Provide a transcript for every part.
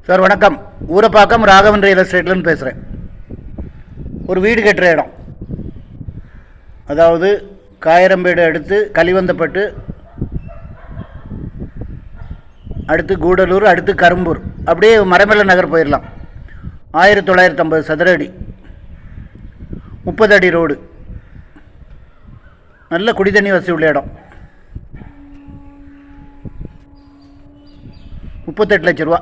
Sir வணக்கம். Urapakkam Raghavan real எஸ்டேட்லேருந்து பேசுகிறேன். ஒரு வீடு கட்டுற இடம், அதாவது காயரம்பேடு அடுத்து கலிவந்தப்பட்டு, அடுத்து கூடலூர், அடுத்து கரும்பூர், அப்படியே மரமேல நகர் போயிடலாம். 1950 சதுர அடி, 30 அடி ரோடு, நல்ல குடிதண்ணி வசதி உள்ள இடம். 38 லட்ச ரூபா.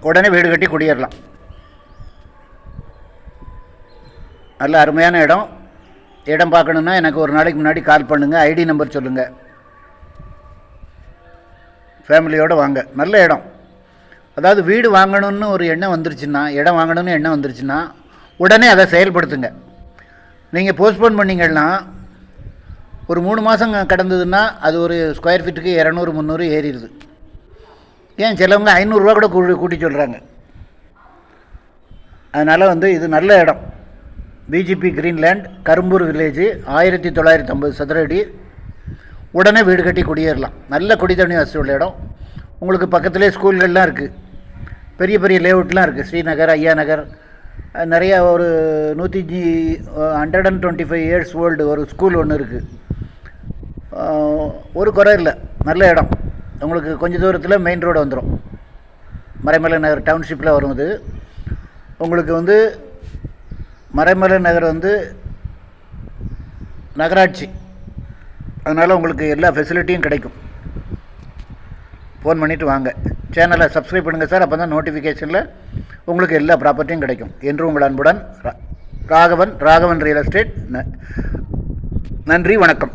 உடனே வீடு கட்டி குடியேறலாம். நல்ல அருமையான இடம். இடம் பார்க்கணுன்னா எனக்கு ஒரு நாளைக்கு முன்னாடி கால் பண்ணுங்கள், ஐடி நம்பர் சொல்லுங்கள், ஃபேமிலியோடு வாங்க. நல்ல இடம். அதாவது வீடு வாங்கணும்னு ஒரு எண்ணம் வந்துருச்சுன்னா, இடம் வாங்கணும்னு எண்ணம் வந்துருச்சுன்னா உடனே அதை செயல்படுத்துங்க. நீங்கள் போஸ்ட்போன் பண்ணிங்கன்னா ஒரு 3 மாதம் கடந்ததுன்னா அது ஒரு ஸ்கொயர் ஃபீட்டுக்கு 200-300 ஏறிடுது. ஏன் சிலவங்க 500 ரூபா கூட கூட்டி சொல்கிறாங்க. அதனால் இது நல்ல இடம். பிஜிபி கிரீன்லேண்ட், கரும்பூர் வில்லேஜ், 1950 சதுர அடி. உடனே வீடு கட்டி குடியேறலாம். நல்ல குடித்தண்ணி வசதி உள்ள இடம். உங்களுக்கு பக்கத்துலேயே ஸ்கூல்கள்லாம் இருக்குது, பெரிய பெரிய லேஅவுட்லாம் இருக்குது. ஸ்ரீநகர், ஐயா நகர், நிறையா ஒரு 125 இயர்ஸ் ஓல்டு ஒரு ஸ்கூல் ஒன்று இருக்குது. ஒரு குறை இல்லை, நல்ல இடம். உங்களுக்கு கொஞ்சம் தூரத்தில் மெயின் ரோடு வந்துடும். மறைமலை நகர் டவுன்ஷிப்பில் வரும். இது உங்களுக்கு மறைமலை நகர் நகராட்சி. அதனால் உங்களுக்கு எல்லா ஃபெசிலிட்டியும் கிடைக்கும். ஃபோன் பண்ணிவிட்டு வாங்க. சேனலை சப்ஸ்கிரைப் பண்ணுங்கள் சார். அப்போ தான் நோட்டிஃபிகேஷனில் உங்களுக்கு எல்லா ப்ராப்பர்ட்டியும் கிடைக்கும். என்று உங்கள் அன்புடன் ராகவன் ரியல் எஸ்டேட். நன்றி, வணக்கம்.